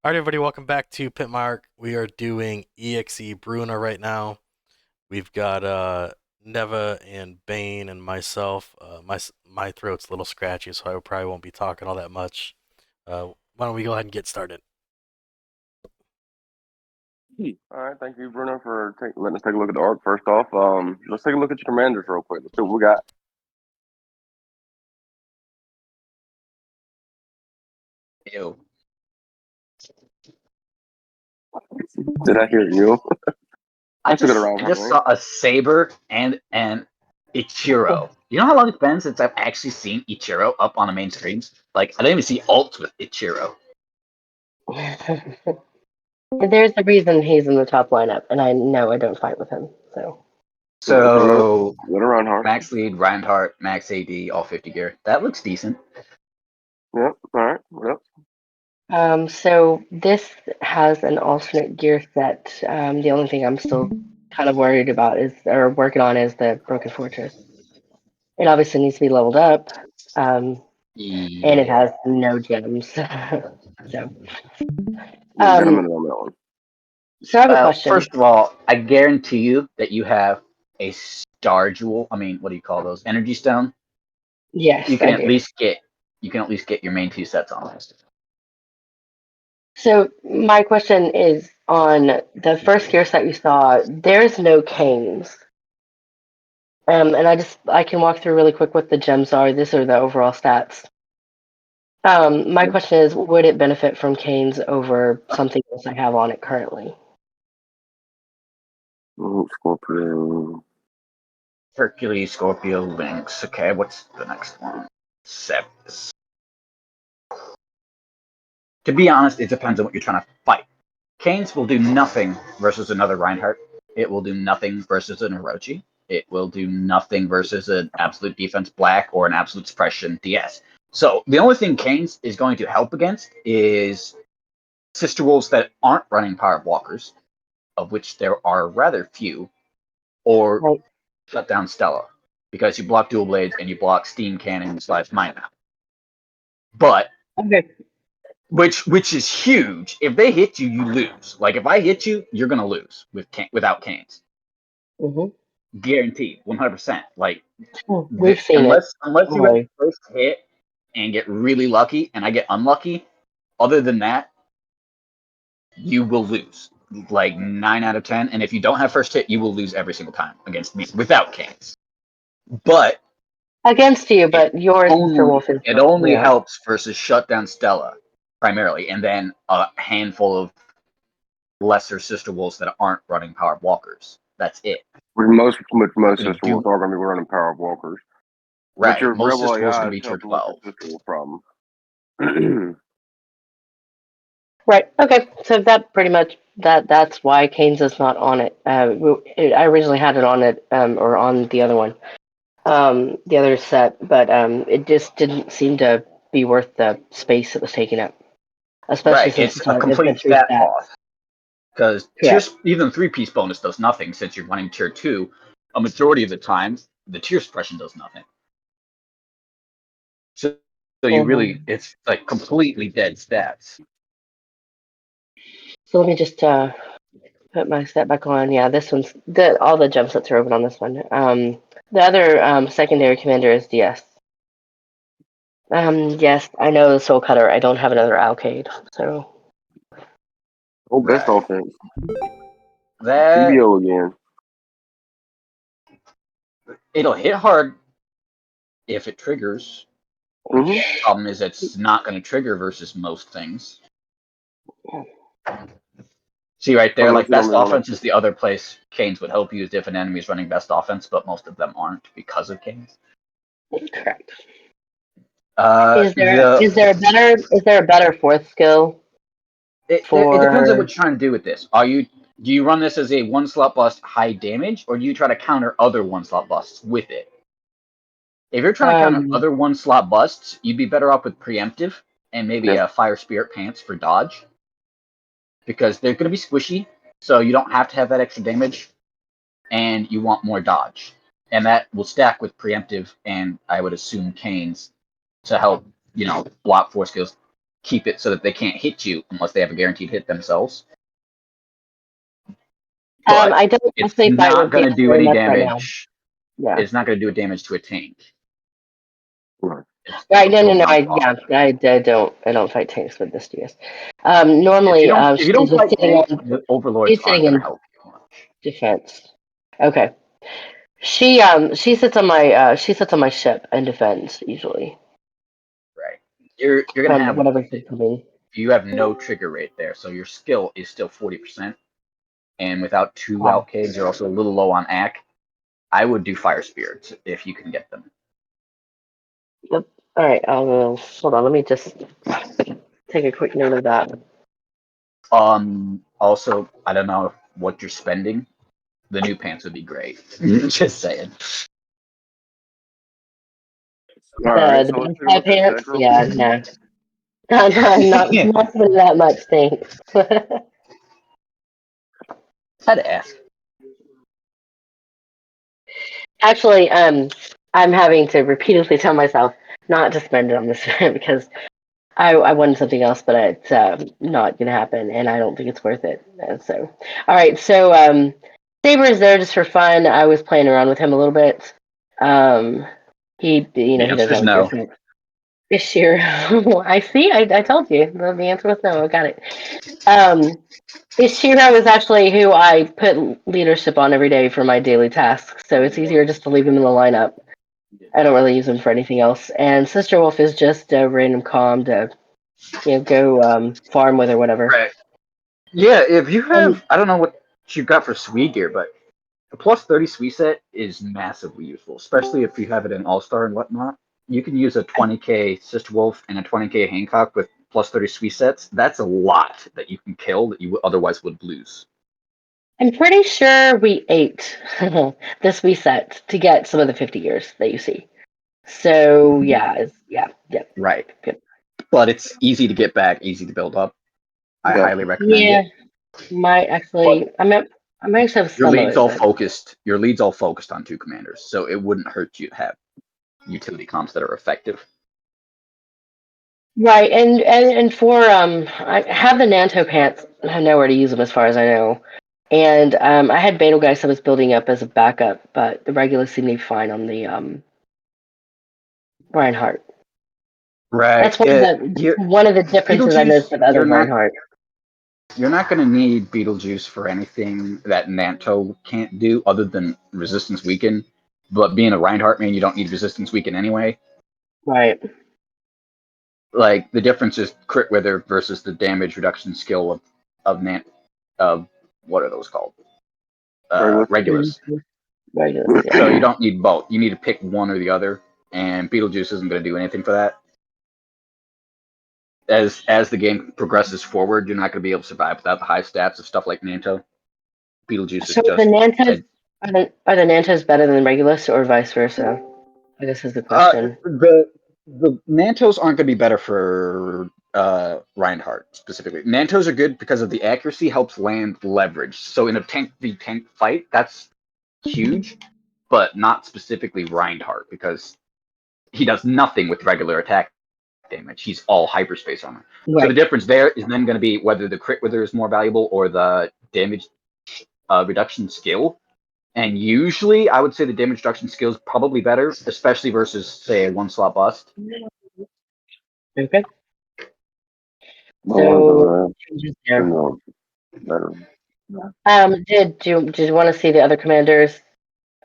All right, everybody, welcome back to Pimp. We are doing EXE Bruno right now. We've got Neva and Bane and myself. My throat's a little scratchy, so I probably won't be talking all that much. Why don't we go ahead and get started? All right, thank you, Bruno, for letting us take a look at the arc. First off, let's take a look at your commanders real quick. Let's see what we got. Ew. Did I hear you? I Took it just around, I just right? saw a saber and an Ichiro. You know how long it's been since I've actually seen Ichiro up on the main screen? Like I didn't even see ults with Ichiro. There's a reason he's in the top lineup, and I know I don't fight with him. So So Let around hard. max lead, Reinhardt, max AD, all 50 gear. That looks decent. Yep. All right. What else? so this has an alternate gear set. The only thing I'm still kind of worried about is, or working on, is the Broken Fortress. It obviously needs to be leveled up, and it has no gems. so, Got a um, minute on that one. so I have a Well, question. first of all, I guarantee you that you have a star jewel. I mean, what do you call those? Energy stone. Yes, You can I at do. least get your main two sets on this. So my question is, on the first gear set you saw, there's no canes. And I can walk through really quick what the gems are. These are the overall stats. My question is, would it benefit from canes over something else I have on it currently? Scorpion. Hercules, Scorpio, Lynx. Okay, what's the next one? Septus. To be honest, it depends on what you're trying to fight. Canes will do nothing versus another Reinhardt. It will do nothing versus an Orochi. It will do nothing versus an absolute defense black or an absolute suppression DS. So the only thing Canes is going to help against is sister wolves that aren't running power walkers, of which there are rather few, or Right. shut down Stella, because you block dual blades and you block steam cannon slash mind map. But Okay. which is huge. If they hit you, you lose. Like if I hit you, you're gonna lose without canes, Mm-hmm. guaranteed, 100%. Like We've seen it. unless you have Right. first hit and get really lucky, and I get unlucky. Other than that, you will lose. Like 9 out of 10, and if you don't have first hit, you will lose every single time against me without canes. But Against you, it but your sister wolf is. only Yeah. helps versus shutdown Stella primarily, and then a handful of lesser sister wolves that aren't running powered walkers. That's it. Most Not gonna sister do wolves are going to be running power of walkers, but right. your Most rebel sister wolves are AI gonna is be tier helping with your 12. sister wolf problem. Right. Okay. So that pretty much that's why Canes is not on it. I originally had it on it, or on the other one, the other set, but it just didn't seem to be worth the space it was taking up, especially Right. since It's a it's complete got three stat stats. loss because Correct. even 3-piece bonus does nothing since you're running tier 2. A majority of the time, the tier suppression does nothing. So you really, Mhm. it's like completely dead stats. So let me just put my set back on. Yeah, this one's all the jump sets are open on this one. The other secondary commander is DS. Yes, I know the Soul Cutter. I don't have another Alcade, so. Oh, best Right. offense. That CBO again. it'll hit hard if it triggers. Mm-hmm. Problem is, it's not going to trigger versus most things. See right there, Unless like you don't best be running. offense is the other place Canes would help you if different enemies running best offense, but most of them aren't because of Canes. Correct. Uh, the Is there a better fourth skill it depends on for? what you're trying to do with this. Do you run this as a one slot bust high damage, or do you try to counter other one slot busts with it? If you're trying to counter Um, other one slot busts, you'd be better off with preemptive and maybe Yep. a fire spirit pants for dodge, because they're going to be squishy, so you don't have to have that extra damage, and you want more dodge, and that will stack with preemptive and I would assume canes to help block 4 skills, keep it so that they can't hit you unless they have a guaranteed hit themselves. But I don't it's actually fight not with going to DS do very any much right now. damage. Yeah. It's not going to do damage to a tank. Right. Right. No. It'll knock off. I don't fight tanks with this DS. Normally, If you don't she's just fight sitting tanks, on. the overlords She's aren't sitting going to in help you much. defense. Okay. She sits on my ship and defends usually Right. You're going to from have whatever's coming. you have no trigger rate there, so your skill is still 40%. And without 2 Wow. Alcades, you're also a little low on AC. I would do Fire Spirits if you can get them. Yep. All right. Hold on. Let me just take a quick note of that. Also, I don't know what you're spending. The new pants would be great. Just saying. All right, The so let's big take a five look at pants. tech real Yeah. quick. No. Not spending that much. Thanks. Had to ask. Actually, I'm having to repeatedly tell myself not to spend it on this because I wanted something else, but it's not going to happen, and I don't think it's worth it. So, all right. So, Saber is there just for fun. I was playing around with him a little bit. He, The he answer doesn't is have a no. gear this year. I see. I told you the answer was no. I got it. Ishiro is actually who I put leadership on every day for my daily tasks, so it's easier just to leave him in the lineup. I don't really use him for anything else. And Sister Wolf is just a random comm to, go farm with or whatever. Right. Yeah, if you And have, I don't know what you've got for Sweet gear, but the plus 30 Sweet set is massively useful, especially if you have it in All Star and whatnot. You can use a 20k Sister Wolf and a 20k Hancock with plus 30 Sweet sets. That's a lot that you can kill that you otherwise would lose. I'm pretty sure we ate this reset to get some of the 50 years that you see. So yeah. Right. Good. But it's easy to get back, easy to build up. I Yeah. highly recommend Yeah, it. might actually. But I might actually have your some of lead's it, all but focused. Your lead's all focused on 2 commanders, so it wouldn't hurt you to have utility comps that are effective. right. And for I have the Nanto pants. I have nowhere to use them as far as I know. And I had Betelgeuse I was building up as a backup, but the regulars seem to be fine on the Reinhardt. Right. That's one of the differences I noticed Beetlejuice, with other Reinhardt. you're not going to need Beetlejuice for anything that Nanto can't do other than resistance weaken. But being a Reinhardt main, you don't need resistance weaken anyway. Right. Like the difference is crit wither versus the damage reduction skill of what are those called? Regular. Regulus. Regulars, yeah. So you don't need both. You need to pick one or the other, and Beetlejuice isn't going to do anything for that. As the game progresses forward, you're not going to be able to survive without the high stats of stuff like Nanto. Beetlejuice is So the just Nantos are the Nantos better than Regulus or vice versa? I guess is the question. the Nantos aren't going to be better for Reinhardt specifically. Nantos are good because of the accuracy helps land leverage. So in a tank v tank fight, that's huge, but not specifically Reinhardt because he does nothing with regular attack damage. He's all hyperspace armor. So the Right. difference there is then going to be whether the crit wither is more valuable or the damage reduction skill. And usually, I would say the damage reduction skill is probably better, especially versus, say, a 1-slot bust. Okay. But So changes there. better. Did you want to see the other commanders?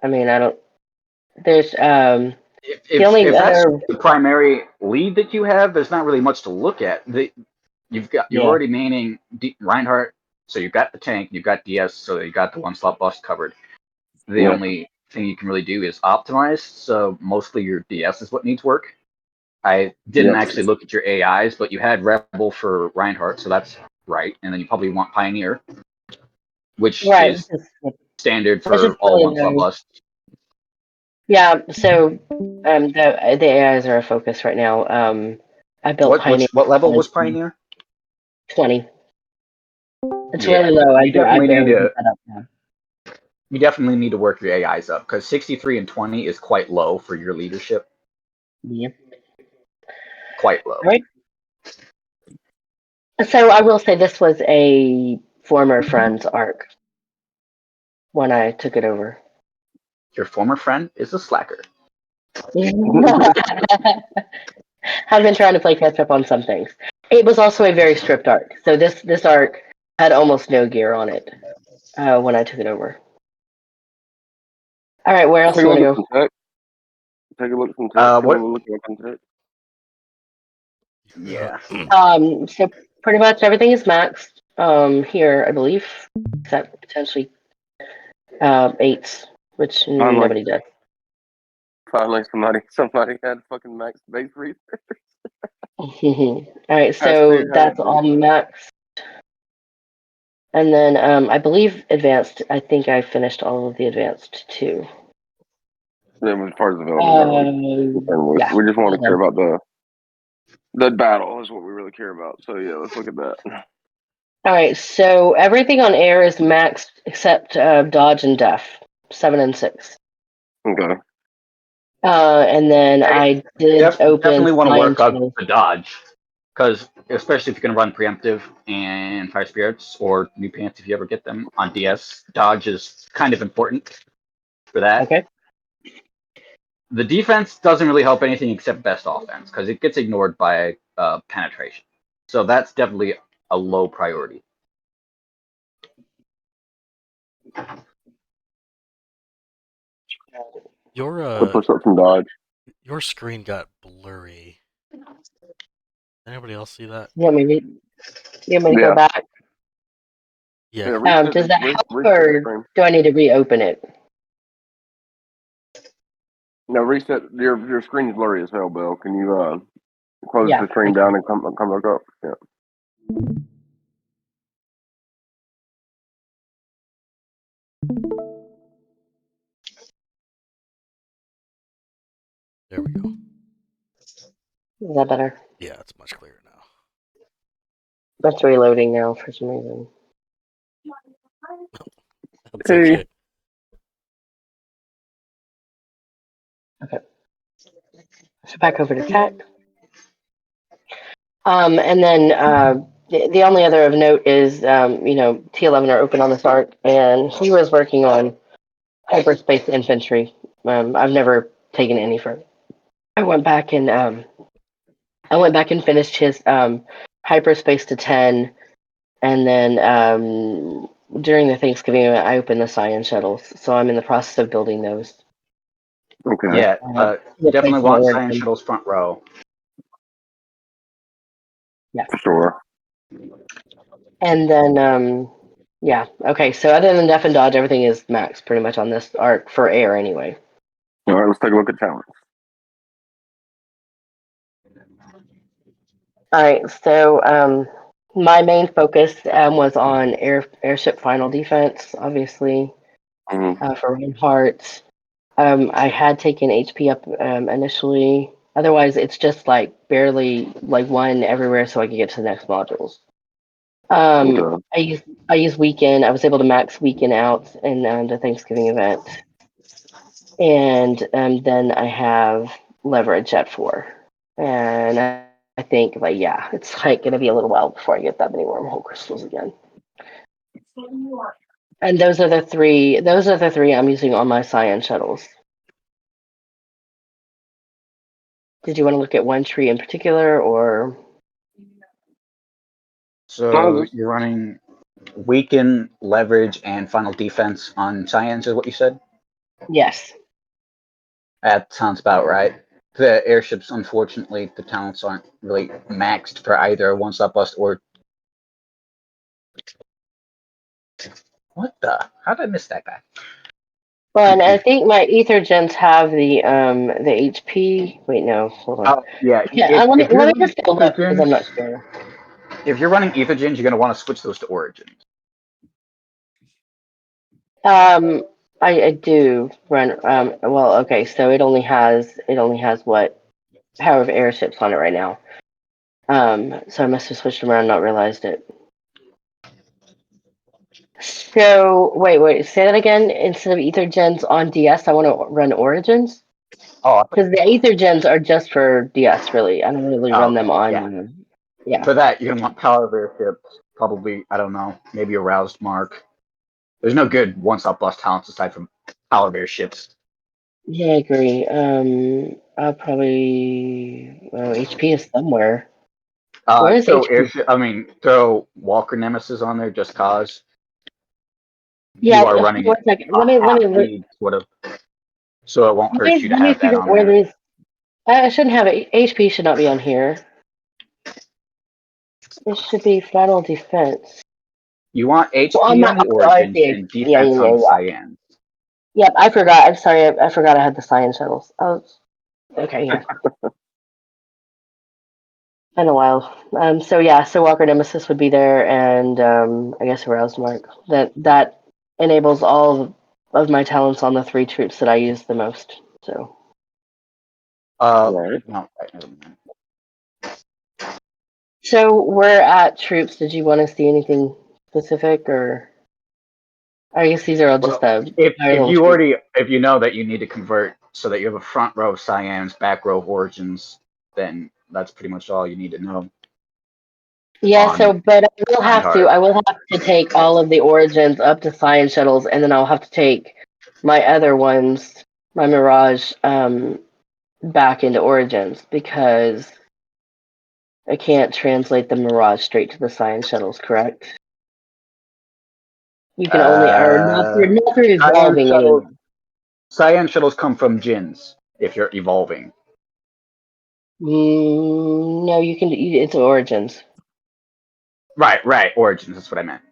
I mean, I don't. There's the only If that's other. the primary lead that you have, there's not really much to look at. You're Yeah. already maining Reinhardt, so you've got the tank, you've got DS, so you got the 1-slot bust covered. The only thing you can really do is optimize. So mostly your DS is what needs work. I didn't actually look at your AIs, but you had Rebel for Reinhardt, so that's right. And then you probably want Pioneer, which Right. is standard That's for just all really 1-slot low. busts. Yeah. So the AIs are a focus right now. I built Pioneer What level was Pioneer? 20. It's Yeah, really low. I you definitely need barely to get that up now. work your AIs up because 63 and 20 is quite low for your leadership. Yeah. Quite low. All right. So I will say this was a former friend's arc when I took it over. Your former friend is a slacker. I've been trying to play catch up on some things. It was also a very stripped arc. So this arc had almost no gear on it when I took it over. All right, where else Take do a you look want at to go? some text. Take a look at some text. Can we What? look at some text? Yeah. So pretty much everything is maxed here, I believe, except potentially eights, which Finally, nobody does. somebody had fucking max base read. All right, Has so to have it. that's all maxed. And then I believe advanced. I think I finished all of the advanced too. Yeah, as far as development goes, Yeah. we just want all to care done. about the battle is what we really care about. So yeah, let's look at that. All right, so everything on air is maxed except dodge and def, 7 and 6. Okay. And then I did open Definitely want to Flying work on Shuttle. the dodge, because especially if you're going to run preemptive and fire spirits or new pants if you ever get them on DS, dodge is kind of important for that. Okay. The defense doesn't really help anything except best offense because it gets ignored by penetration. So that's definitely a low priority. To push up some dodge. Your screen got blurry. Anybody else see that? You want me to go Yeah. back? Yeah. Does that help, Reset the or screen. do I need to reopen it? No, reset. Your screen's blurry as hell, Bill. Can you close Yeah. the screen down and come back up? Yeah. There we go. Is that better? Yeah, it's much clearer now. That's reloading now for some reason. That's Hey. okay. Okay. So back over to chat. And then the only other of note is, T11 are open on this arc, and he was working on hyperspace infantry. I've never taken any further. I went back and finished his hyperspace to 10, and then during the Thanksgiving event, I opened the Scion shuttles, so I'm in the process of building those. Okay. Yeah, definitely Replacing want the Science origin. Shuttle's front row. Yeah. For sure. And then, yeah, okay. So other than Def and Dodge, everything is max pretty much on this arc for air anyway. All right. Let's take a look at talents. All right. So my main focus was on airship final defense, obviously, Mm-hmm. for Reinhardt. I had taken HP up initially. Otherwise, it's just like barely like one everywhere, so I could get to the next modules. Okay. I use weekend. I was able to max weekend out in the Thanksgiving event, and then I have leverage at 4, and I think like yeah, it's like gonna be a little while before I get that many wormhole crystals again. And those are the three. Those are the three I'm using on my Scion shuttles. Did you want to look at one tree in particular, or? So you're running weaken, leverage, and final defense on Science, is what you said? Yes. That sounds about right. The airships, unfortunately, the talents aren't really maxed for either one stop bust or. What the? How did I miss that guy? Well, and I think my ether gens have the HP. Wait, no, hold on. Oh yeah. Yeah, let me If you're let me running just go look because ethogens, I'm not sure. if you're running ethogens, you're gonna want to switch those to origins. Um, I do run. Well, okay, so it only has what power of airships on it right now. So I must have switched them around and not realized it. So wait, say that again. Instead of ether gens on DS, I want to run origins Oh, because the ether gens are just for DS. Really, I don't really run them on. yeah. Yeah. For that, you're gonna want power bear ships. Probably, I don't know, maybe aroused mark. There's no good one-stop bust talents aside from power bear ships. Yeah, I agree. I'll probably HP is somewhere. Where is Throw HP? airship. I mean, throw Walker Nemesis on there just cause Yeah, you are hold on running one second. a Let half me lead, sort of. So it won't hurt you to let me have that figure out on where there. these. I shouldn't have it. HP should not be on here. It should be final defense. You want Well, HP on the oh, I origins see. and Yeah, defense yeah, on yeah, the yeah. cyan. Yep, I forgot. I'm sorry. I forgot I had the cyan shuttles. Oh, okay, yeah. Been a while. So yeah, so Walker Nemesis would be there, and I guess Aroused Mark. That enables all of my talents on the 3 troops that I use the most. So Right. No, right, never mind. so we're at troops. Did you want to see anything specific, or I guess these are all just Well, the if higher if level you troops. already if you know that you need to convert so that you have a front row of cyans, back row of origins, then that's pretty much all you need to know Yeah. So, on but I will have to. Reinhardt. I will have to take all of the origins up to cyan shuttles, and then I'll have to take my other ones, my Mirage, back into origins because I can't translate the Mirage straight to the Science shuttles, correct? You can only, or not Uh, through, not through cyan evolving shuttles. anyway. Cyan shuttles come from Jins if you're evolving. No, you can. It's Origins. Right. Origins. That's what I meant.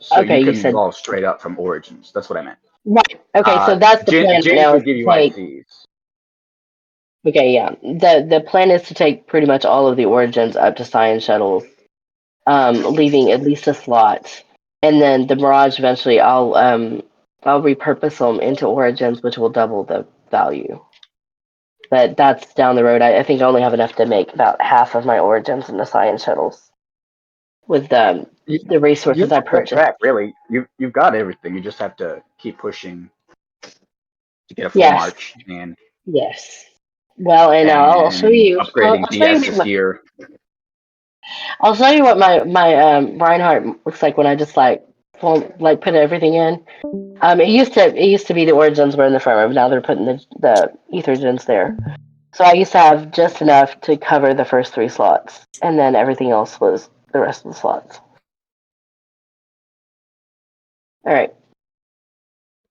So you Okay, you can said evolve straight up from Origins. That's what I meant. right. Okay, so that's the plan right Jins now. Is would give to you take. ICs. Okay, yeah. The plan is to take pretty much all of the Origins up to Science shuttles, leaving at least a slot, and then the Mirage eventually I'll repurpose them into Origins, which will double the value. But that's down the road. I think I only have enough to make about half of my origins in the science shuttles with You, the you're resources I on the right purchased. track, really. You've got everything. You just have to keep pushing to get a full Yes, march and yes. Well, and I'll show you. upgrading I'll show you. DS's gear. I'll show you what my Reinhardt looks like when I just put everything in. It used to be the origins were in the front row, but now they're putting the ethergens there. So I used to have just enough to cover the first 3 slots, and then everything else was the rest of the slots. All right.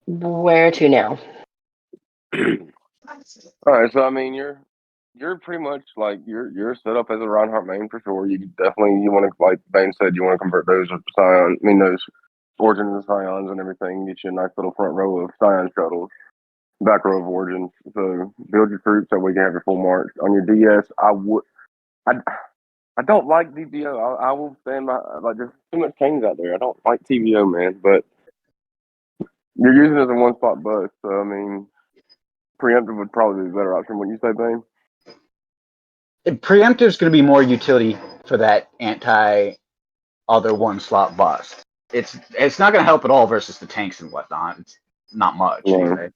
Where to now? All right, so I mean, you're pretty much like you're set up as a Reinhardt main for sure. You want to, like Bane said, you want to convert those of Scion. I mean those Origins and Scions and everything. Get you a nice little front row of Scion shuttles, back row of Origins. So build your troops so we can have your full march on your DS. I I don't like DBO. I will stand by, like, there's too much change out there. I don't like TBO, man. But you're using it as a one spot bus, so I mean, preemptive would probably be a better option. What you say, Bane? Preemptive is going to be more utility for that anti other one slot bust. It's not going to help at all versus the tanks and whatnot. It's not much No. anyway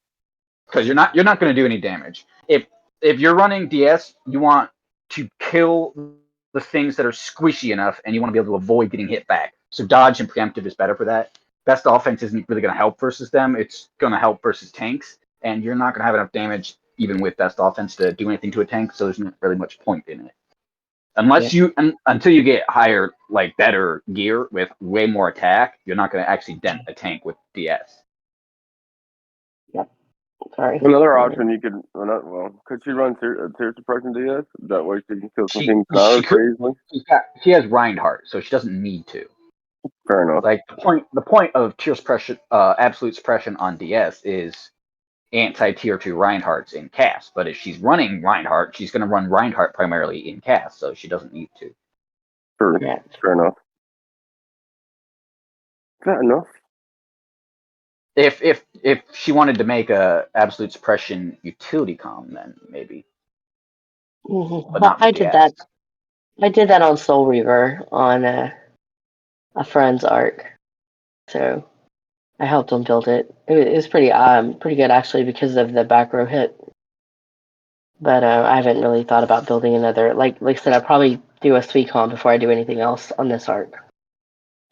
because you're not going to do any damage. If you're running DS, you want to kill the things that are squishy enough, and you want to be able to avoid getting hit back. So dodge and preemptive is better for that. Best offense isn't really going to help versus them. It's going to help versus tanks, and you're not going to have enough damage even with best offense to do anything to a tank. So there's not really much point in it Yeah. until you get higher, like better gear with way more attack. You're not going to actually dent a tank with DS. Yep. Sorry. Another option you could, could she run tier suppression DS? That way she can kill some She King she Knives could pretty easily. she has Reinhardt, so she doesn't need to. Fair enough. Like the point of tier suppression, absolute suppression on DS is anti tier 2 Reinhardts in cast. But if she's running Reinhardt, she's going to run Reinhardt primarily in cast, so she doesn't need to. True. Yeah. Fair enough. Fair enough. If she wanted to make a absolute suppression utility com, then maybe, but Well, not for I did that. DS. I did that on Soul Reaver on a friend's arc, so I helped him build it. It was pretty good actually because of the back row hit. But I haven't really thought about building another. Like I said, I probably do a sweet comp before I do anything else on this arc.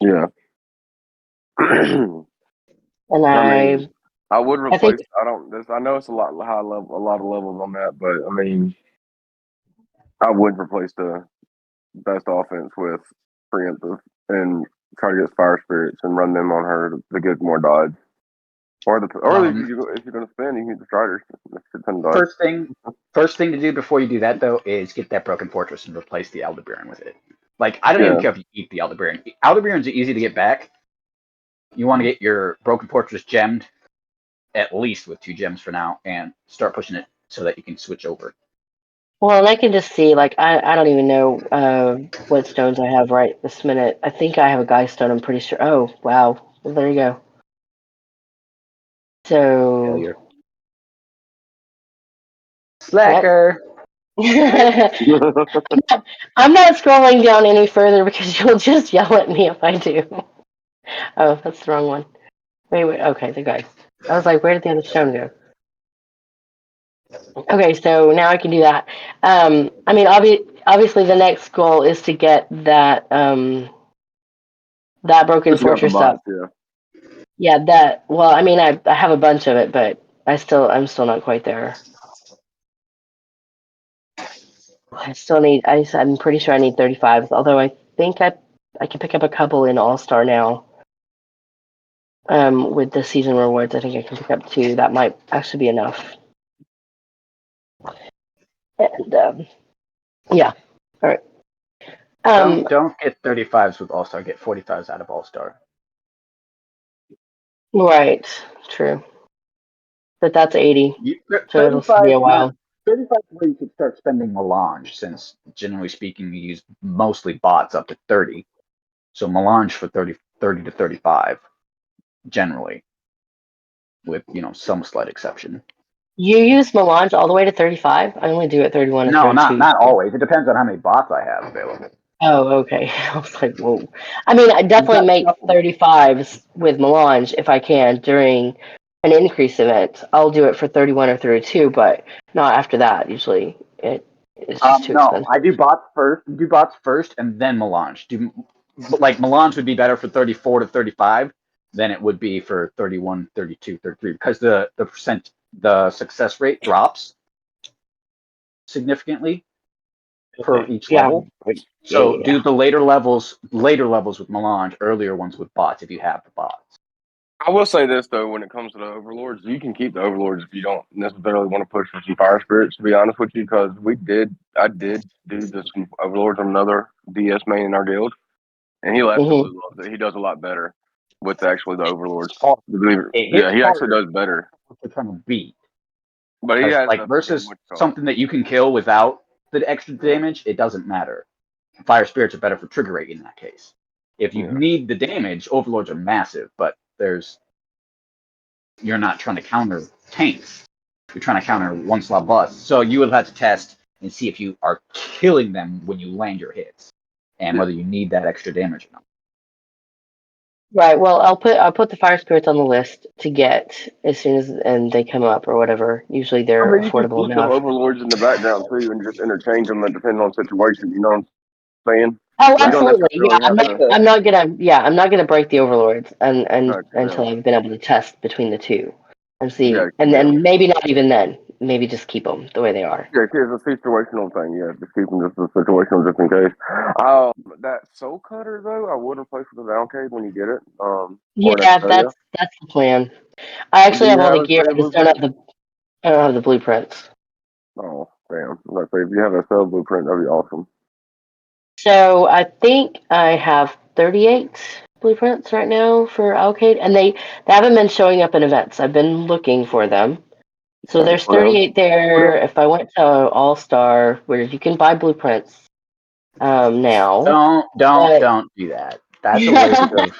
Yeah. And I mean, I would I think replace. I don't. This, I know it's a lot high level, a lot of levels on that, but I mean, I would replace the best offense with preemptive and try to get fire spirits and run them on her to get more dodge. Or if you're gonna spin, you can get the striders. That's a ton of dodge. First thing to do before you do that though is get that broken fortress and replace the Elderbearing with it. Like I don't even Yeah. care if you keep the Elderbearing. Elderbearings are easy to get back. You want to get your broken fortress gemmed, at least with 2 gems for now, and start pushing it so that you can switch over. well, and I can just see like I don't even know what stones I have right this minute. I think I have a guy stone. I'm pretty sure. Oh wow, well, there you go. So Failure. Slacker. I'm not scrolling down any further because you'll just yell at me if I do. Oh, that's the wrong one. Wait. Okay, the guy. I was like, where did the other stone go? Okay, so now I can do that. I mean, obviously, the next goal is to get that broken Pushing out the fortress up. bots, yeah. Yeah, that. Well, I mean, I have a bunch of it, but I'm still not quite there. I'm pretty sure I need 35s. Although I think I can pick up a couple in All Star now. With the season rewards, I think I can pick up 2. That might actually be enough. And yeah, all right. Don't get 35s with All Star. Get 45s out of All Star. Right, true. But that's 80, so it'll still be 35, a while. 35 where you could start spending melange, since generally speaking you use mostly bots up to 30. So melange for 30 to 35 generally, with some slight exception. You use melange all the way to 35? I only do it 31 or No, 32. not always. It depends on how many bots I have available. Oh, okay. I was like, whoa. I mean, I You've definitely got make 35s with melange if I can during an increase event. I'll do it for 31 or 32, but not after that. Usually, it's just too No, expensive. I do bots first. Do bots first, and then melange. Like melange would be better for 34 to 35 than it would be for 31, 32, 33, because the success rate drops significantly per Okay. each Yeah. level. So Yeah. do the later levels with melange, earlier ones with bots if you have the bots. I will say this though, when it comes to the overlords, you can keep the overlords if you don't necessarily want to push for some fire spirits. To be honest with you, because I did do some overlords on another DS main in our guild, and he absolutely loves it. He does a lot better with actually the overlords. It Yeah, hits he actually harder does better, what they're trying to beat. but he Because has like the freaking versus what's it called? something that you can kill without the extra damage, it doesn't matter. Fire spirits are better for trigger rate in that case. If you Yeah. need the damage, overlords are massive, but you're not trying to counter tanks. You're trying to counter one slot busts. So you would have to test and see if you are killing them when you land your hits, and Yeah. whether you need that extra damage or not. Right. Well, I'll put the fire spirits on the list to get as soon as and they come up or whatever. Usually I they're mean, you can affordable keep them enough. overlords in the background too, and just interchange them depending on the situation. You know what I'm saying? Oh, Like, you don't absolutely. Yeah, necessarily have to. I'm not gonna break the overlords and Heck, yeah, until I've been able to test between the two and yeah, see, and yeah. then maybe not even then. Maybe just keep them the way they are. Yeah, it's a situational thing. Yeah, just keep them just a situational, just in case. That soul cutter though, I would replace with the downcade when you get it. Or an Yeah, Expedia. that's the plan. I Do actually have you all have the gear. Expedia I just don't blueprint? have I don't have the blueprints. Oh, damn. Let's say if you have a cell blueprint, that'd be awesome. So I think I have 38 blueprints right now for Alcade, and they haven't been showing up in events. I've been looking for them. So there's Whatever. 38 there. If I went to All Star, where you can buy blueprints now, but Don't do that. That's a waste of.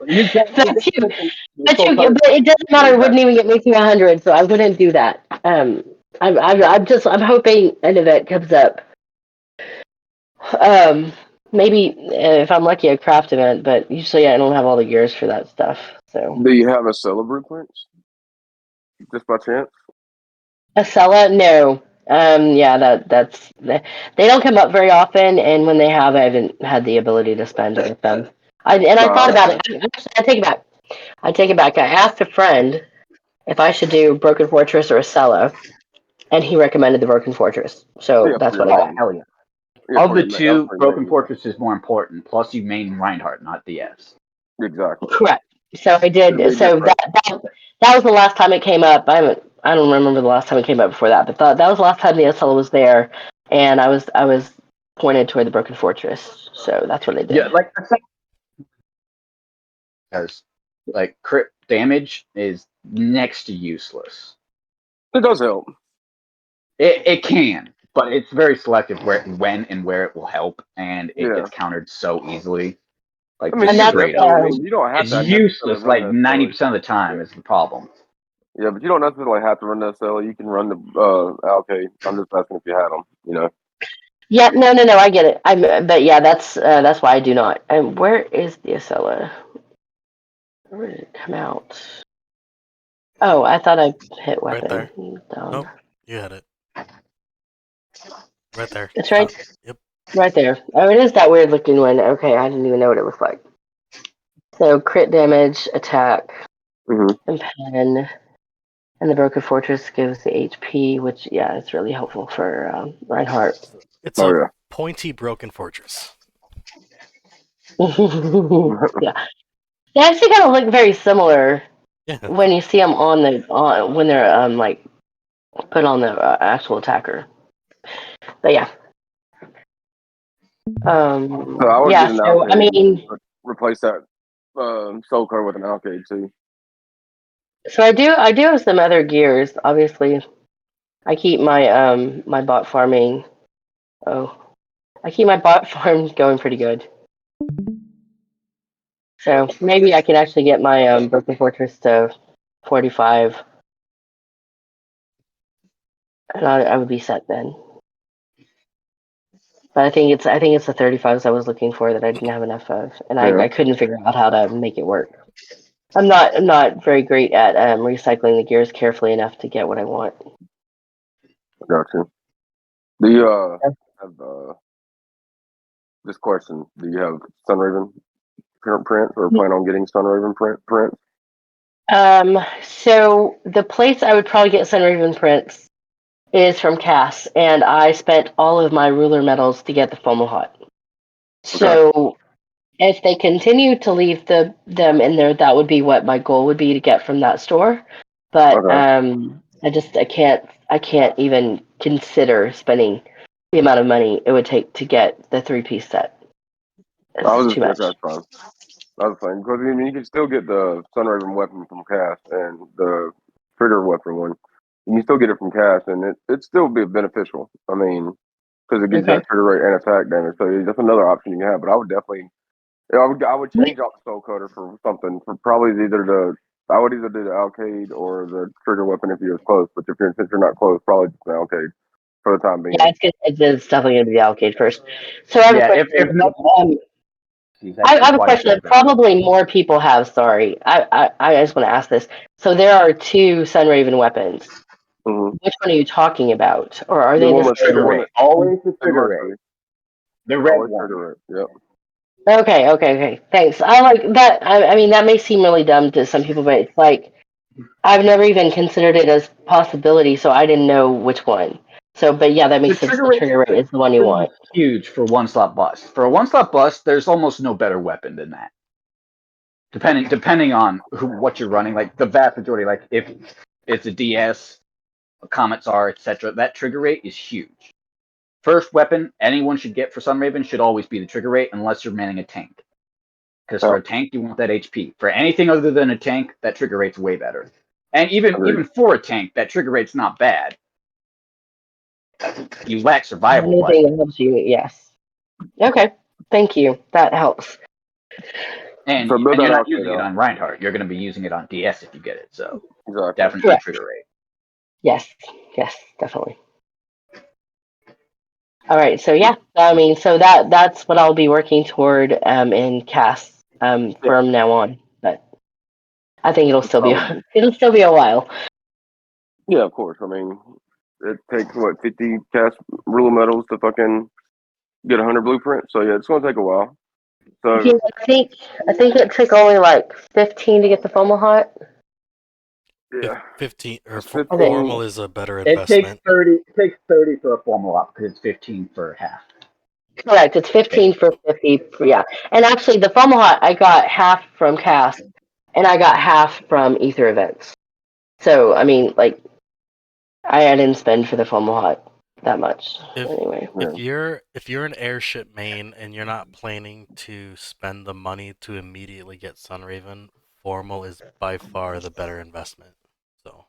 You can but you, the soul cutter. but it doesn't matter. It wouldn't even get me to 100, so I wouldn't do that. I'm hoping an event comes up. Um, maybe if I'm lucky, a craft event, but usually I don't have all the gears for that stuff. So Do you have a seller blueprints? Just by chance? Acela, no. Yeah, they don't come up very often, and when they have, I haven't had the ability to spend it with them. I thought Nah, about it. Actually, I take it back. I take it back. I asked a friend if I should do Broken Fortress or Acela, and he recommended the Broken Fortress. So yeah, that's for what your I got. main. Hell yeah. Yeah, Of for the your main. That was two, for your Broken main. Fortress is more important. Plus, you main Reinhardt, not DS. Exactly. Correct. So I It'll did. be So different. that was the last time it came up. I don't remember the last time it came up before that, but that was the last time the SL was there, and I was pointed toward the Broken Fortress. So that's what I Yeah, did. like I said, because like crit damage is next to useless. It does help. It can, but it's very selective when and where it will help, and it Yeah. gets countered so easily. Like I mean, just And you could that's straight up, definitely. I mean, you don't have it's to necessarily useless. run Like that 90% of the Yeah. time is the problem. Yeah, but you don't necessarily have to run that celly. You can run the Alkaid. I'm just asking if you had them. You know. yeah. No. I get it. But yeah, that's why I do not. And where is the Acela? Where did it come out? Oh, I thought I hit Right weapon. there. Dumb. Nope. You had it. Right there. It's Top. right, Yep. right there. Oh, it is that weird looking one. Okay, I didn't even know what it looked like. So crit damage, attack, Mm-hmm. and pen, and the Broken Fortress gives the HP, which yeah, it's really helpful for Reinhardt. It's Oh a yeah. pointy broken fortress. Yeah, they actually kind of look very similar Yeah. when you see them when they're like put on the actual attacker. But yeah, So I would yeah. get an So I Alkaid. mean, Replace that Soul Code with an Alkaid too. so I do have some other gears. Obviously, I keep my bot farming. Oh, I keep my bot farm going pretty good. So maybe I can actually get my Broken Fortress to 45, and I would be set then. But I think it's the 35s I was looking for that I didn't have enough of, and Yeah, I couldn't figure out how to make it work. I'm not very great at recycling the gears carefully enough to get what I want. I got you. Do you have this question? Do you have Sunraven print or plan on getting Sunraven print? So the place I would probably get Sunraven prints is from Cass, and I spent all of my ruler medals to get the Fomalhaut. Okay. So if they continue to leave them in there, that would be what my goal would be to get from that store. But Okay. I can't even consider spending the amount of money it would take to get the 3-piece set. I It's was too just much. that's fine. That's fine because I mean you can still get the Sunraven weapon from Cass and the trigger weapon one. You can still get it from Cass, and it still be beneficial. I mean, because it gives you Okay. that trigger rate and attack damage. So that's another option you can have. But I would definitely, I would change out the Soul Cutter for something for probably either the I would either do the Alkaid or the trigger weapon if you're close. But since you're not close, probably just the Alkaid for the time Yeah, being. it's definitely going to be the Allocated first. So I have a Yeah, question. if not, Um, he's I actually have a quite question that good. probably more people have. Sorry, I just want to ask this. So there are two Sunraven weapons. Mm-hmm. Which one are you talking about, or are The they one the with Trigger the one same? rate, that always the and trigger rate, Mercury, the red always one. trigger rate. Yep. Okay. Thanks. I like that. I mean, that may seem really dumb to some people, but it's like I've never even considered it as possibility, so I didn't know which one. So, but yeah, that The makes sense. trigger The rate trigger rate is the one you is want. huge for one slot bust. For a one slot bust, there's almost no better weapon than that. Depending on what you're running, like the vast majority, like if it's a DS, a Comet Czar, etc., that trigger rate is huge. First weapon anyone should get for Sunraven should always be the trigger rate, unless you're manning a tank. Because for Yep. a tank, you want that HP. For anything other than a tank, that trigger rate's way better. And even Agreed. for a tank, that trigger rate's not bad. You lack survival, but Anything that helps you, yes. Okay, thank you. That helps. and So build and that you're not Alkaid using it out. on Reinhardt. You're going to be using it on DS if you get it. So Exactly. definitely Correct. trigger rate. Yes, definitely. All right, so yeah, I mean, so that's what I'll be working toward in CAS Yeah. from now on. But I think it'll still be Probably. it'll still be a while. Yeah, of course. I mean, it takes what 50 cast rule of metals to fucking get 100 blueprints. So yeah, it's gonna take a while. So Yeah, I think it took only like 15 to get the foam hot. yeah, 15 or it's formal 15. is a better It takes investment. 30. It takes 30 for a formal up because it's 15 for half. Correct. It's 15 for 50. Yeah, and actually the foam hot I got half from cast, and I got half from ether events. So I mean, like I didn't spend for the foam hot that much If anyway. Yeah. if you're an airship main and you're not planning to spend the money to immediately get Sunraven, formal is by far the better investment. So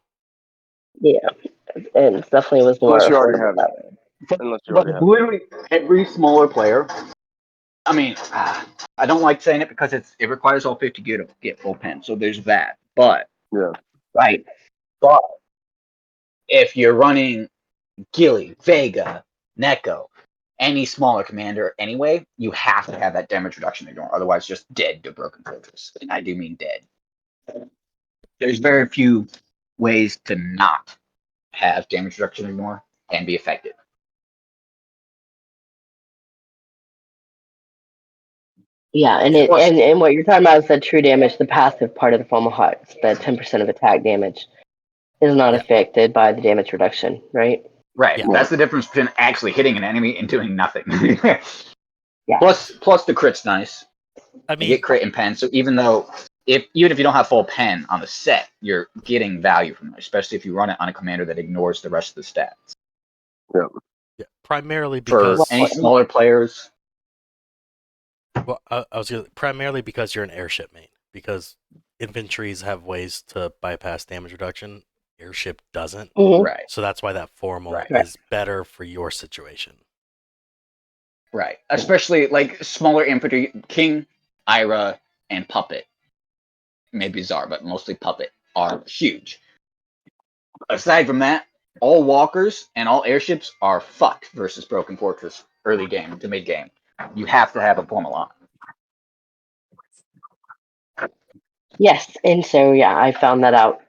Yeah, and it definitely was more Unless you already affordable have it. that way. Unless you But already have it. literally every smaller player. I mean, I don't like saying it because it requires all 50 gear to get full pen. So there's that. But Yeah. right. But if you're running Gilly, Vega, Neko, any smaller commander anyway, you have to have that damage reduction ignore. Otherwise, just dead to Broken Fortress. And I do mean dead. There's very few ways to not have damage reduction ignore and be effective. Yeah, and yeah, it Plus, and what you're talking about is the true damage, the passive part of the foam hot, the 10% of attack damage is not yeah, affected by the damage reduction, right? right, yeah. Yeah. that's the difference between actually hitting an enemy and doing nothing. Yeah. plus the crit's nice. I You mean, get crit and pen, so even if you don't have full pen on the set, you're getting value from it, especially if you run it on a commander that ignores the rest of the stats. Yeah. yeah, primarily For because any smaller players, well, I was primarily because you're an airship main because infantries have ways to bypass damage reduction. Airship doesn't. Hmm. right, So that's why that formal right, Right. is better for your situation. right. Especially like smaller infantry, King, Ira, and Puppet, maybe Czar, but mostly Puppet, are huge. Aside from that, all walkers and all airships are fucked versus Broken Fortress early game to mid game. You have to have a formal on. Yes, and so yeah, I found that out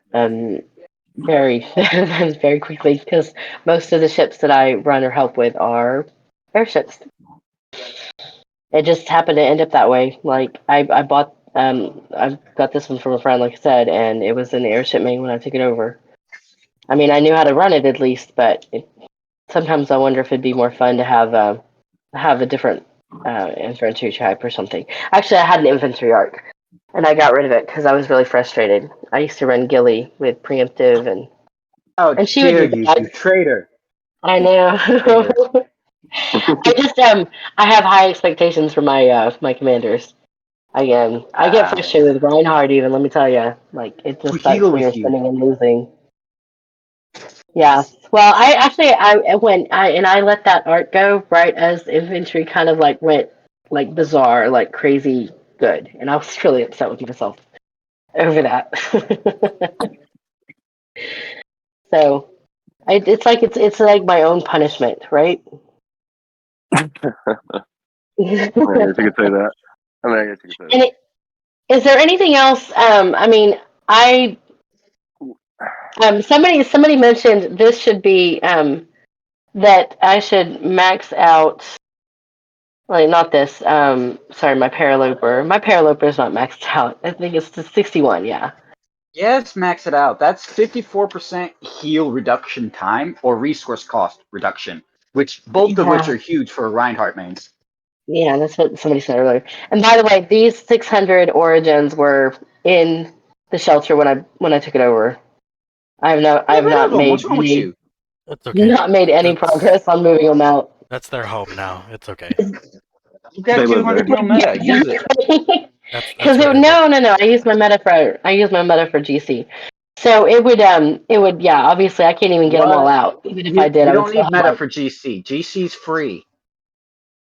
very very quickly because most of the ships that I run or help with are airships. It just happened to end up that way. Like I bought I got this one from a friend, like I said, and it was an airship main when I took it over. I mean, I knew how to run it at least, but sometimes I wonder if it'd be more fun to have a different infantry type or something. Actually, I had an infantry arc, and I got rid of it because I was really frustrated. I used to run Gilly with preemptive, How and she would dare do you, that. you traitor! I know. Traitor. I just I have high expectations for my commanders. I get frustrated with Reinhardt even. Let me tell you, like it To just sucks heal when you're with you. spinning and losing. Yeah. Well, I actually I let that art go right as infantry kind of like went like bizarre, like crazy good, and I was really upset with myself over that. So it's like it's like my own punishment, right? And I guess you could say that. I mean, I guess you could say that. is there anything else? I mean, I somebody mentioned this should be that I should max out. Like not this. Sorry, my paraloper. My paraloper is not maxed out. I think it's the 61. Yeah. Yes, max it out. That's 54% heal reduction time or resource cost reduction, which both of which Yeah. are huge for Reinhardt mains. Yeah, that's what somebody said earlier. And by the way, these 600 origins were in the shelter when I took it over. I Get have rid of not them. What's made wrong with any you? It's okay. not made any That's progress on moving them out. that's their home now. It's okay. You've got They live there. 200 gil Yeah, meta. Use it. exactly. That's Because where they live. no, I use my meta for GC. So it would yeah, obviously I can't even get them all What? out. Even if I You did, you I would don't still need have meta like for GC. GC's free.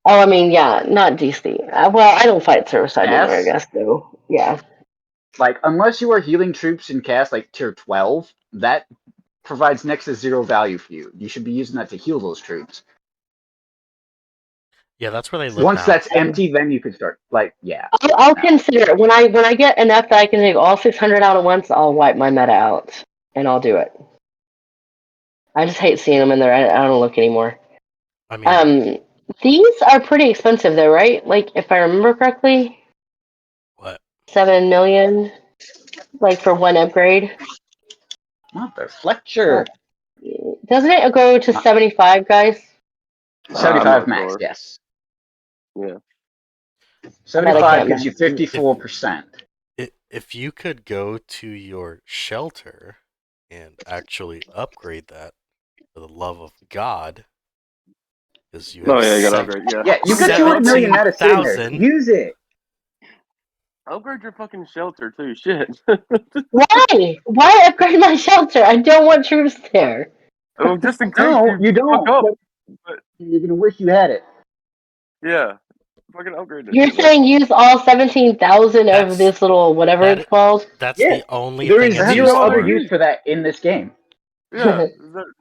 oh I mean yeah, not GC. Well, I don't fight server side anyway, I S. guess so. Yeah. Like unless you are healing troops in cast like tier 12, that provides next to zero value for you. You should be using that to heal those troops. Yeah, that's where they live Once now. that's empty, then you can start. Like, yeah, I'll no. consider it. When I get enough that I can take all 600 out at once, I'll wipe my meta out and I'll do it. I just hate seeing them in there. I don't look anymore. I mean, These are pretty expensive though, right? Like if I remember correctly, what? 7 million, like for one upgrade. Not the Fletcher. Doesn't it go to 75, guys? I'm 75 not max, sure. yes. Yeah. I bet I 75 can't gives you max. 54%. If you could go to your shelter and actually upgrade that for the love of God, because you Oh have yeah, you gotta upgrade. Yeah. Yeah, you got 200 million meta sitting there. 17,000. Use it. Upgrade your fucking shelter too. Shit. Why? Why upgrade my shelter? I don't want troops there. Oh, just in case No, you fuck don't. up. But you're gonna wish you had it. Yeah. Fucking upgrade that You're shit, man. saying use all 17,000 of That's this little whatever it's that. called? That's Yeah, the only there thing is It it's has zero used no other other for. use use. for that in this game. Yeah.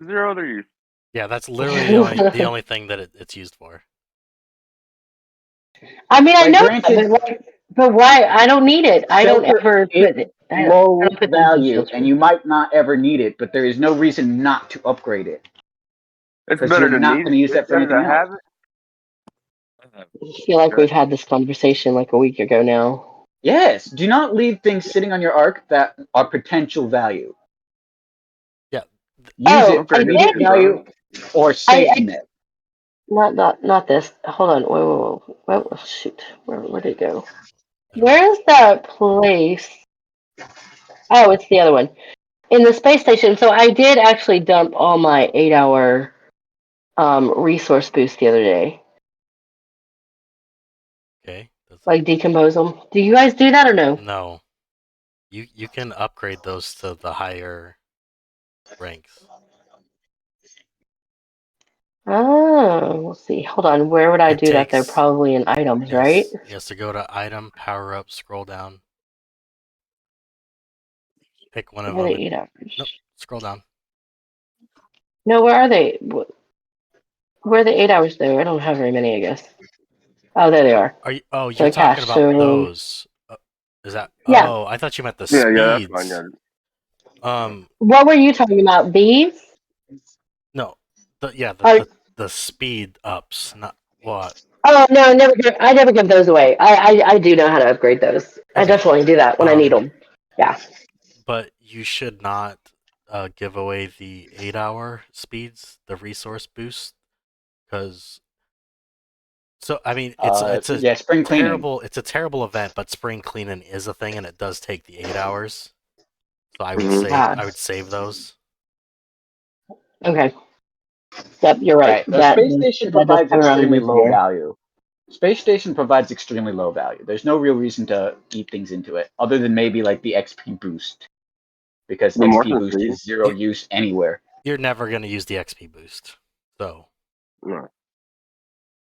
Zero other use. Yeah, that's literally the only thing that it's used for. I mean, I Like, know that, granted, but why? I don't need it. I don't shelter ever is put it. I low don't put things in value, and shelter. you might not ever need it, but there is no reason not to upgrade it It's because better you're to not need going it. to use It's that for better anything to else. have it. I feel like Okay. we've had this conversation like a week ago now. Yes, do not leave things sitting on your arc that are potential value. Yeah, Use Oh, it for I Upgrade your immediate shit, did. value bro. or safety net. Not this. Hold on. Whoa, shoot. Where did it go? I don't know. Where is that place? Oh, it's the other one. In the space station. So I did actually dump all my 8-hour resource boost the other day. Okay, that's Like decompose them. Do you guys do that or no? no. You can upgrade those to the higher ranks. Oh, let's see. Hold on. Where would I It do that though? takes Probably in items, right? yes to go to item, power up, scroll down, pick one of Where are them, the and 8 hours? nope, scroll down. No, where are they? Where are the 8 hours though? I don't have very many, I guess. Oh, there they are. Are you? Oh, you're So talking cash. about So those. Is that? yeah. Oh, I thought you meant the Yeah, that's fine. speeds. Yeah. What were you talking about? These? No, yeah, Are the speed ups, not what. Oh no, I never give those away. I do know how to upgrade those. I Okay, definitely do that when I need them. Yeah. but you should not give away the 8-hour speeds, the resource boost, because so I mean it's a Yeah, spring cleaning. terrible event, but spring cleaning is a thing, and it does take the 8 hours. So Mhm. I would save those. Okay. Yep, you're right. Right. The space station That does provides come around in extremely use low there. value. Space station provides extremely low value. There's no real reason to eat things into it, other than maybe like the XP boost, because The XP Morton boost speed? is zero use anywhere. You're never gonna use the XP boost, so No,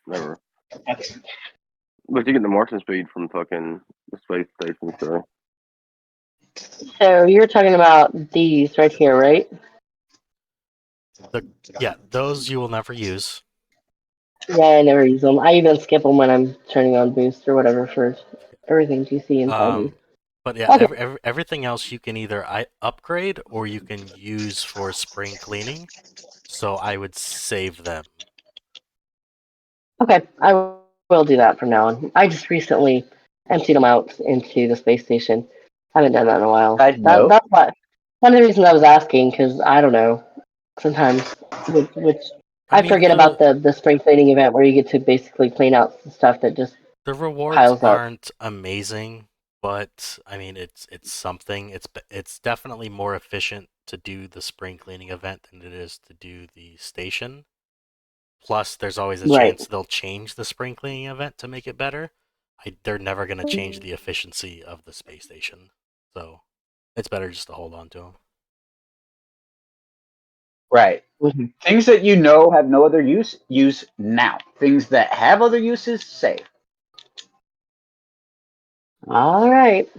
never. That's But you get the Martian speed from fucking the space station, so So you're talking about these right here, right? those you will never use. Yeah, I never use them. I even skip them when I'm turning on boost or whatever for everything GC inside these. But yeah, Okay. everything else you can either upgrade or you can use for spring cleaning. So I would save them. Okay. I will do that from now on. I just recently emptied them out into the space station. I haven't done that in a while. side note. That's what one of the reasons I was asking, because I don't know. Sometimes, which I I mean forget about the spring cleaning event where you get to basically clean out the stuff that just the rewards piles up. aren't amazing, but I mean it's something. It's definitely more efficient to do the spring cleaning event than it is to do the station. Plus, there's always a Right. chance they'll change the spring cleaning event to make it better. They're never going to change the efficiency of the space station, so it's better just to hold on to them. Right. Mm-hmm. Things that you know have no other use, use now. Things that have other uses, save. All right.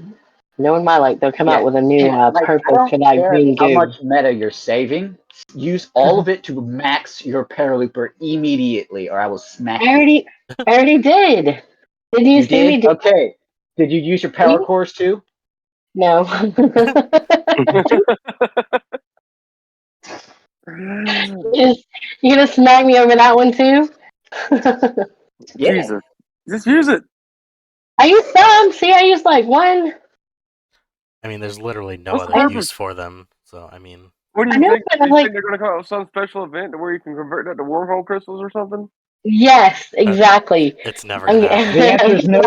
Knowing my luck, they'll come Yeah. out with a new And like, I purpose don't for that care green how goo. much meta you're saving. Use all of it to max your paralooper immediately, or I will smack you. I already did. Did you You see me did? do Okay. Did you use your power it? cores too? No. You gonna smack me over that one too? Yeah. Jesus, just use it. I used some. See, I used like one. I mean, there's literally no What's the other I, purpose? use for them. So I mean, What do I you know, think? but Do I'm you like, think they're going to come out with some special event where you can convert that to wormhole crystals or something? yes, exactly. it's never I'm, gonna happen. The answer is no.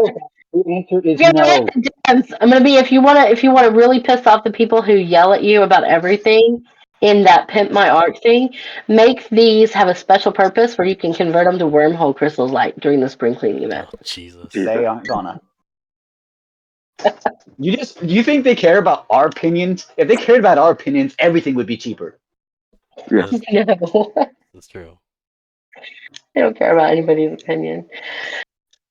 The answer is gonna write no. the dance. I'm gonna be if you wanna really piss off the people who yell at you about everything in that pimp my art thing, make these have a special purpose where you can convert them to wormhole crystals like during the spring cleaning event. Oh Jesus. Jesus. They aren't gonna. You think they care about our opinions? If they cared about our opinions, everything would be cheaper. Yeah. No, That's true. I don't care about anybody's opinion.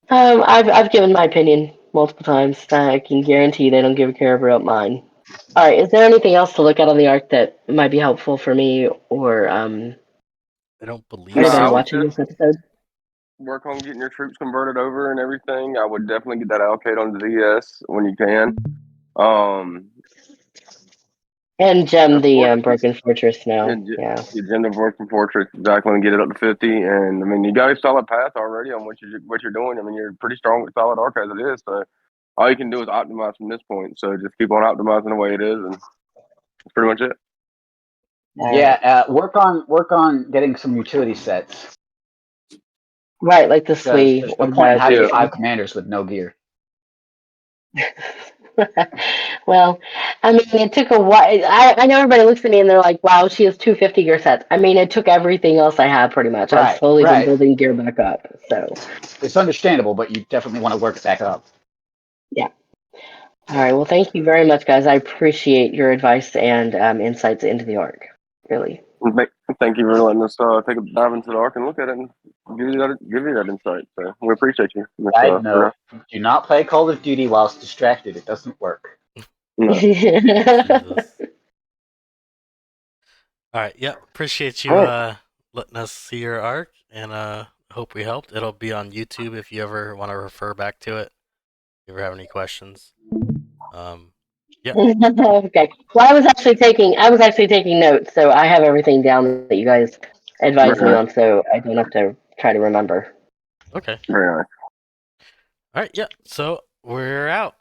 I've given my opinion multiple times. I can guarantee they don't give a care about mine. All right, is there anything else to look at on the arc that might be helpful for me or I don't believe No, anybody I so. would watching just this episode? work on getting your troops converted over and everything. I would definitely get that allocated on the DS when you can. Um, And gem of the course, Broken Fortress now. and Yeah. the agenda work from Fortress exactly and get it up to 50. And I mean, you got a solid path already on what you're doing. I mean, you're pretty strong with solid arc as it is. So all you can do is optimize from this point. So just keep on optimizing the way it is, and that's pretty much it. All right. Yeah, work on getting some utility sets Right, like the because Sui there's or no point in the having Yeah. 5 commanders with no gear. well, I mean, it took a while. I know everybody looks at me and they're like, "Wow, she has 250 gear sets." I mean, it took everything else I had pretty much. I've Right, slowly been right. building gear back up. So It's understandable, but you definitely want to work it back up. yeah. All right. Well, thank you very much, guys. I appreciate your advice and insights into the arc. Really. Thank you for letting us take a dive into the arc and look at it and give you that insight. So we appreciate you, Miss Side Bruno. note: do not play Call of Duty whilst distracted. It doesn't work. No. Jesus. All right. Yep. Appreciate All you right. letting us see your arc, and hope we helped. It'll be on YouTube if you ever want to refer back to it. If you ever have any questions. Um. Yeah. Okay. Well, I was actually taking notes, so I have everything down that you guys advised Very me nice. on, so I don't have to try to remember. Okay. Very nice. All right. Yeah. So we're out.